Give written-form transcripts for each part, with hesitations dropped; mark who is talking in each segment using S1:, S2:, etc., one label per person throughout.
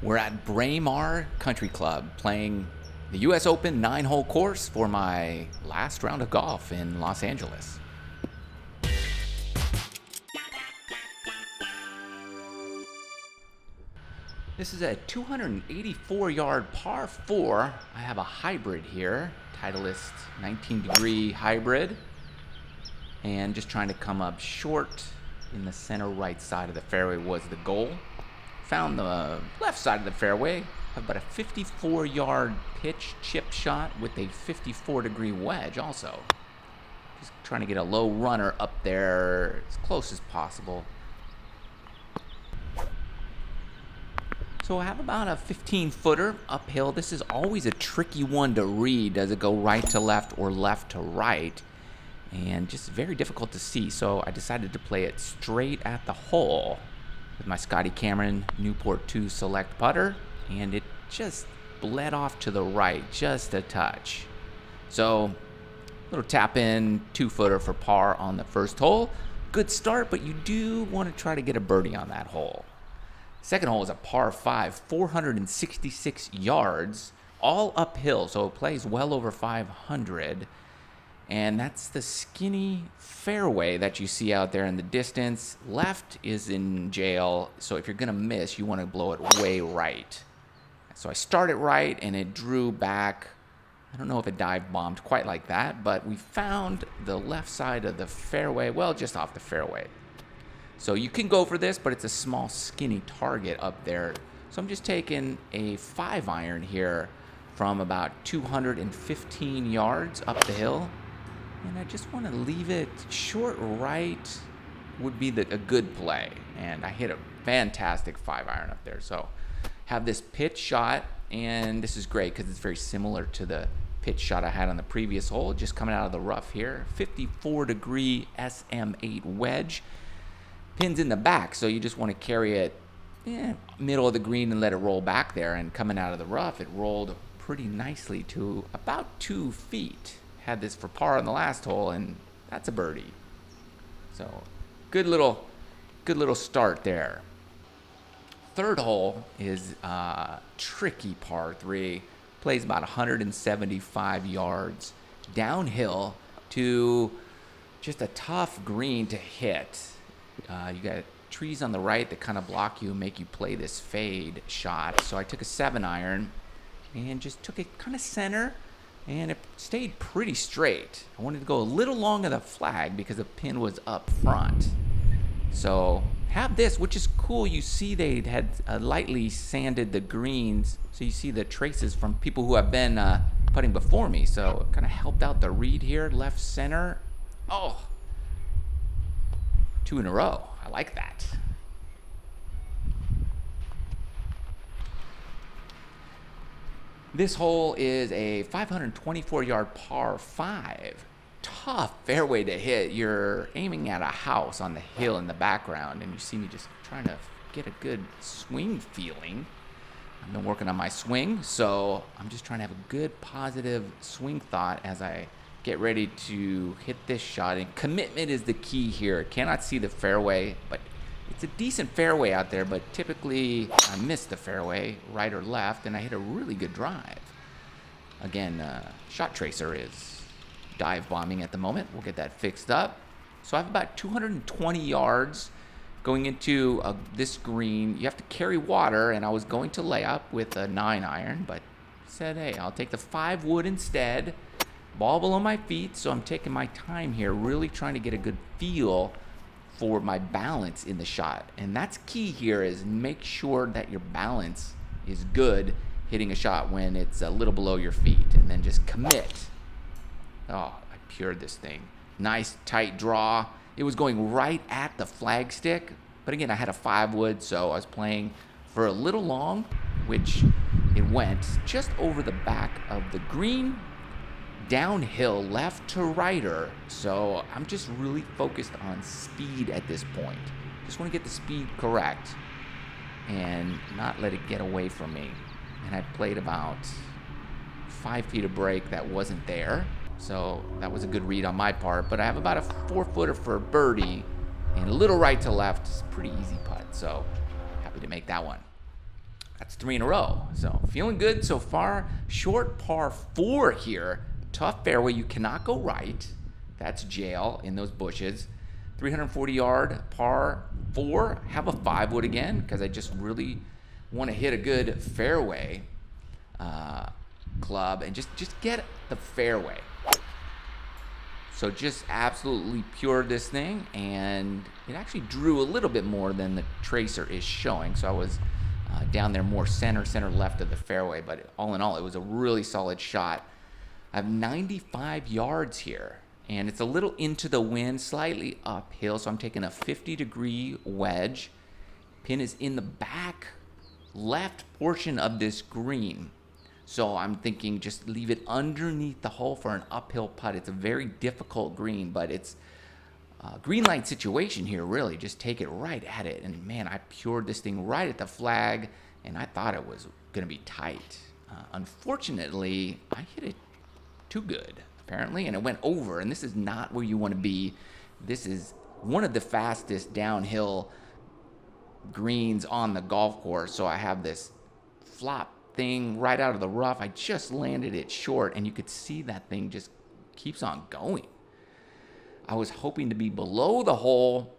S1: We're at Braemar Country Club playing the U.S. Open 9-hole course for my last round of golf in Los Angeles. This is a 284-yard par 4. I have a hybrid here, Titleist 19-degree hybrid, and just trying to come up short in the center right side of the fairway was the goal. Found the left side of the fairway, about a 54-yard pitch chip shot with a 54-degree wedge also. Just trying to get a low runner up there as close as possible. So I have about a 15-footer uphill. This is always a tricky one to read. Does it go right to left or left to right? And just very difficult to see. So I decided to play it straight at the hole with my Scotty Cameron Newport 2 Select putter, and it just bled off to the right just a touch. So little tap in 2-footer for par on the first hole. Good start, but you do want to try to get a birdie on that hole. Second hole is a par 5, 466 yards, all uphill, so it plays well over 500. And that's the skinny fairway that you see out there in the distance. Left is in jail, so if you're going to miss, you want to blow it way right. So I started right, and it drew back. I don't know if it dive bombed quite like that, but we found the left side of the fairway, well, just off the fairway. So you can go for this, but it's a small, skinny target up there. So I'm just taking a 5-iron here from about 215 yards up the hill. And I just want to leave it short right would be a good play. And I hit a fantastic 5-iron up there. So have this pitch shot, and this is great because it's very similar to the pitch shot I had on the previous hole, just coming out of the rough here. 54-degree SM8 wedge. Pins in the back, so you just want to carry it middle of the green and let it roll back there. And coming out of the rough, it rolled pretty nicely to about 2 feet. Had this for par on the last hole, and that's a birdie. So good little start there. Third hole is tricky par 3. Plays about 175 yards downhill to just a tough green to hit. You got trees on the right that kind of block you and make you play this fade shot. So I took a 7-iron and just took it kind of center, and it stayed pretty straight. I wanted to go a little long of the flag because the pin was up front. So have this, which is cool. You see they had lightly sanded the greens, so you see the traces from people who have been putting before me. So it kind of helped out the read here, left center. Oh, 2 in a row. I like that. This hole is a 524-yard par 5. Tough fairway to hit. You're aiming at a house on the hill in the background, and you see me just trying to get a good swing feeling. I've been working on my swing, so I'm just trying to have a good positive swing thought as I get ready to hit this shot. And commitment is the key here. Cannot see the fairway, but it's a decent fairway out there, but typically I miss the fairway, right or left, and I hit a really good drive. Again, shot tracer is dive bombing at the moment. We'll get that fixed up. So I have about 220 yards going into this green. You have to carry water, and I was going to lay up with a 9-iron, but said, hey, I'll take the 5 wood instead. Ball below my feet, so I'm taking my time here, really trying to get a good feel for my balance in the shot. And that's key here, is make sure that your balance is good hitting a shot when it's a little below your feet, and then just commit. Oh, I pured this thing. Nice tight draw. It was going right at the flagstick, but again, I had a 5 wood, so I was playing for a little long, which it went just over the back of the green, downhill left to righter. So I'm just really focused on speed at this point. Just want to get the speed correct and not let it get away from me. And I played about 5 feet of break that wasn't there, so that was a good read on my part. But I have about a 4-footer for a birdie, and a little right to left is a pretty easy putt, so happy to make that one. That's 3 in a row. So feeling good so far. Short par 4 here. Tough fairway. You cannot go right. That's jail in those bushes. 340 yard par 4. Have a 5-wood again because I just really want to hit a good fairway club and just get the fairway. So just absolutely pure this thing, and it actually drew a little bit more than the tracer is showing. So I was down there more center left of the fairway, but all in all, it was a really solid shot. I have 95 yards here, and it's a little into the wind, slightly uphill, so I'm taking a 50-degree wedge. Pin is in the back left portion of this green. So I'm thinking just leave it underneath the hole for an uphill putt. It's a very difficult green, but it's a green light situation here, really. Just take it right at it. And man, I pured this thing right at the flag, and I thought it was going to be tight. Unfortunately, I hit it too good, apparently, and it went over. And this is not where you want to be. This is one of the fastest downhill greens on the golf course. So I have this flop thing right out of the rough. I just landed it short, and you could see that thing just keeps on going. I was hoping to be below the hole,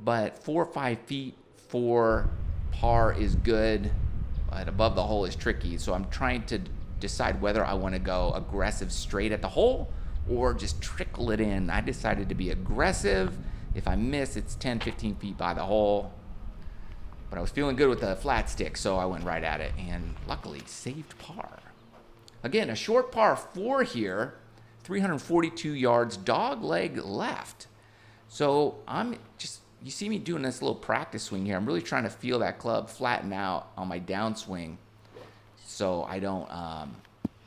S1: but 4 or 5 feet for par is good, but above the hole is tricky. So I'm trying to decide whether I want to go aggressive straight at the hole or just trickle it in. I decided to be aggressive. If I miss, it's 10, 15 feet by the hole. But I was feeling good with the flat stick, so I went right at it and luckily saved par. Again, a short par 4 here, 342 yards, dog leg left. So you see me doing this little practice swing here. I'm really trying to feel that club flatten out on my downswing so I don't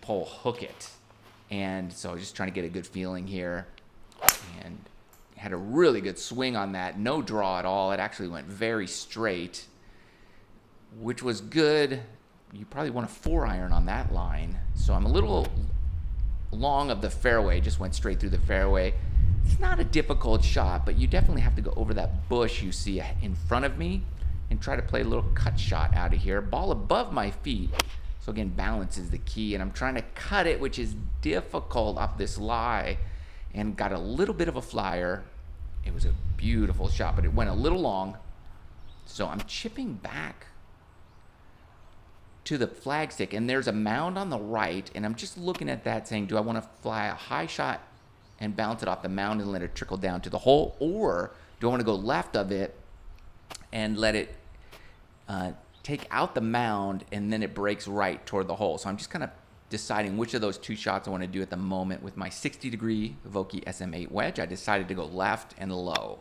S1: pole hook it. And so just trying to get a good feeling here. And had a really good swing on that. No draw at all. It actually went very straight, which was good. You probably want a 4-iron on that line. So I'm a little long of the fairway, just went straight through the fairway. It's not a difficult shot, but you definitely have to go over that bush you see in front of me and try to play a little cut shot out of here. Ball above my feet. So again, balance is the key, and I'm trying to cut it, which is difficult off this lie, and got a little bit of a flyer. It was a beautiful shot, but it went a little long. So I'm chipping back to the flagstick, and there's a mound on the right, and I'm just looking at that saying, do I want to fly a high shot and bounce it off the mound and let it trickle down to the hole, or do I want to go left of it and let it take out the mound and then it breaks right toward the hole? So I'm just kind of deciding which of those 2 shots I want to do at the moment. With my 60-degree Vokey SM8 wedge, I decided to go left and low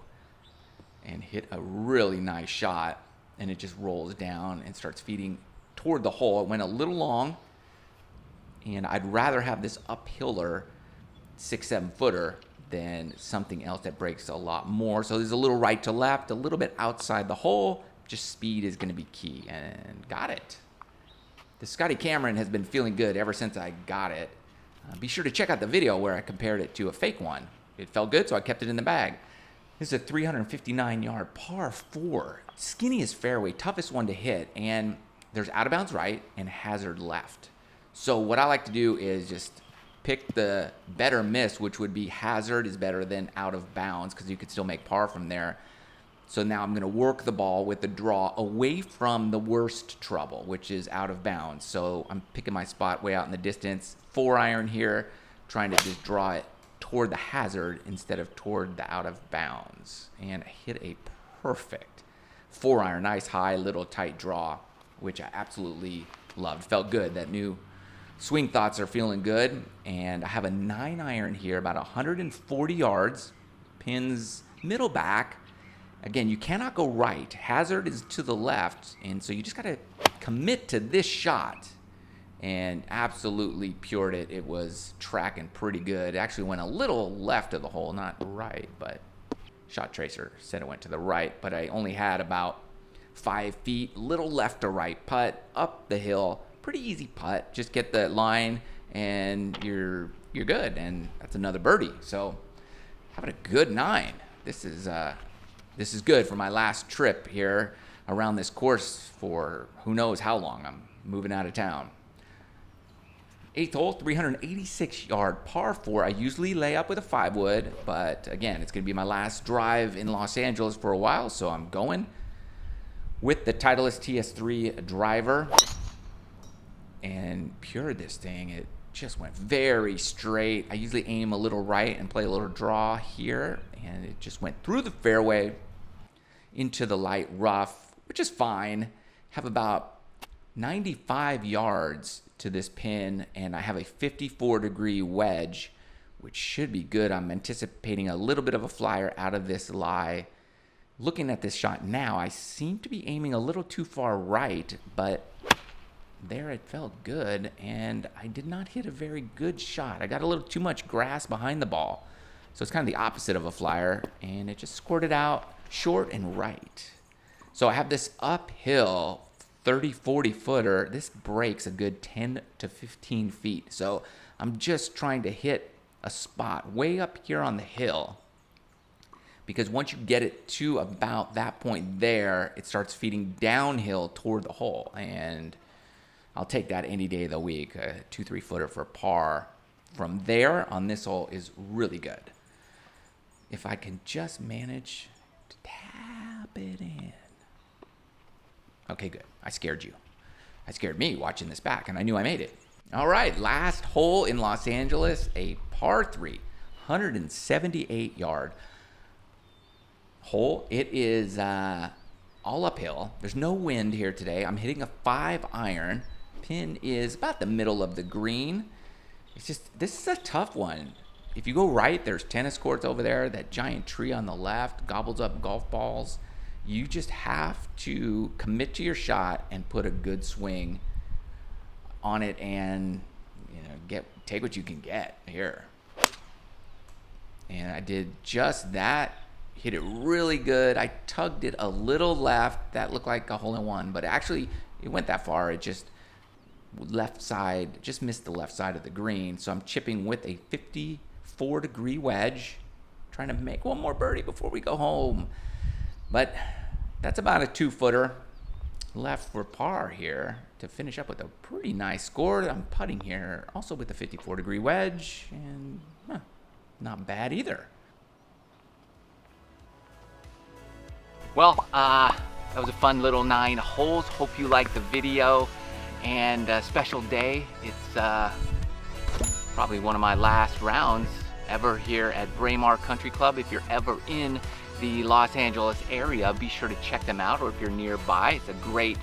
S1: and hit a really nice shot, and it just rolls down and starts feeding toward the hole. It went a little long, and I'd rather have this uphiller 6-7 footer than something else that breaks a lot more. So there's a little right to left, a little bit outside the hole. Just speed is going to be key, and got it. The Scotty Cameron has been feeling good ever since I got it. Be sure to check out the video where I compared it to a fake one. It felt good, so I kept it in the bag. This is a 359-yard par 4. Skinniest fairway, toughest one to hit, and there's out of bounds right and hazard left. So what I like to do is just pick the better miss, which would be hazard is better than out of bounds because you could still make par from there. So now I'm going to work the ball with the draw away from the worst trouble, which is out of bounds. So I'm picking my spot way out in the distance. 4-iron here, trying to just draw it toward the hazard instead of toward the out of bounds. And I hit a perfect 4-iron, nice high, little tight draw, which I absolutely loved. Felt good. That new swing thoughts are feeling good. And I have a 9-iron here, about 140 yards, pins middle back. Again, you cannot go right. Hazard is to the left, and so you just got to commit to this shot. And absolutely pured it. It was tracking pretty good. It actually went a little left of the hole, not right, but shot tracer said it went to the right. But I only had about 5 feet, little left to right putt, up the hill. Pretty easy putt. Just get the line, and you're good. And that's another birdie. So having a good 9. This is good for my last trip here around this course for who knows how long. I'm moving out of town. 8th hole, 386-yard par 4. I usually lay up with a 5-wood, but again, it's going to be my last drive in Los Angeles for a while, so I'm going with the Titleist TS3 driver. And pured this thing, it just went very straight. I usually aim a little right and play a little draw here, and it just went through the fairway into the light rough, which is fine. Have about 95 yards to this pin, and I have a 54-degree wedge, which should be good. I'm anticipating a little bit of a flyer out of this lie. Looking at this shot now, I seem to be aiming a little too far right, but there it felt good, and I did not hit a very good shot. I got a little too much grass behind the ball, so it's kind of the opposite of a flyer, and it just squirted out short and right. So I have this uphill 30-40 footer. This breaks a good 10 to 15 feet. So I'm just trying to hit a spot way up here on the hill, because once you get it to about that point there, it starts feeding downhill toward the hole, and I'll take that any day of the week. A 2-3 footer for par from there on this hole is really good. If I can just manage to tap it in. Okay, good. I scared you. I scared me watching this back, and I knew I made it. All right, last hole in Los Angeles, a par 3, 178-yard hole. It is all uphill. There's no wind here today. I'm hitting a 5-iron. Pin is about the middle of the green. It's just, this is a tough one. If you go right, there's tennis courts over there. That giant tree on the left gobbles up golf balls. You just have to commit to your shot and put a good swing on it, and take what you can get here. And I did just that. Hit it really good. I tugged it a little left. That looked like a hole-in-one, but actually it went that far. It just left side, just missed the left side of the green. So I'm chipping with a 54-degree wedge, trying to make one more birdie before we go home. But that's about a 2-footer left for par here to finish up with a pretty nice score. I'm putting here also with the 54-degree wedge, and not bad either.
S2: Well, that was a fun little 9 holes. Hope you liked the video, and a special day. It's probably one of my last rounds ever here at Braemar Country Club. If you're ever in the Los Angeles area, be sure to check them out, or if you're nearby, it's a great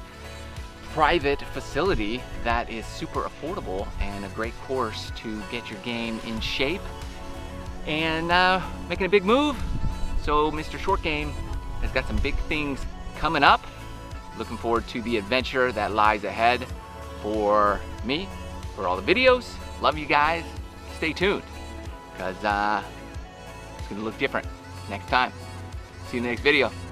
S2: private facility that is super affordable and a great course to get your game in shape and making a big move. So MrShortGame has got some big things coming up. Looking forward to the adventure that lies ahead for me, for all the videos. Love you guys. Stay tuned, because it's gonna look different next time. See you in the next video.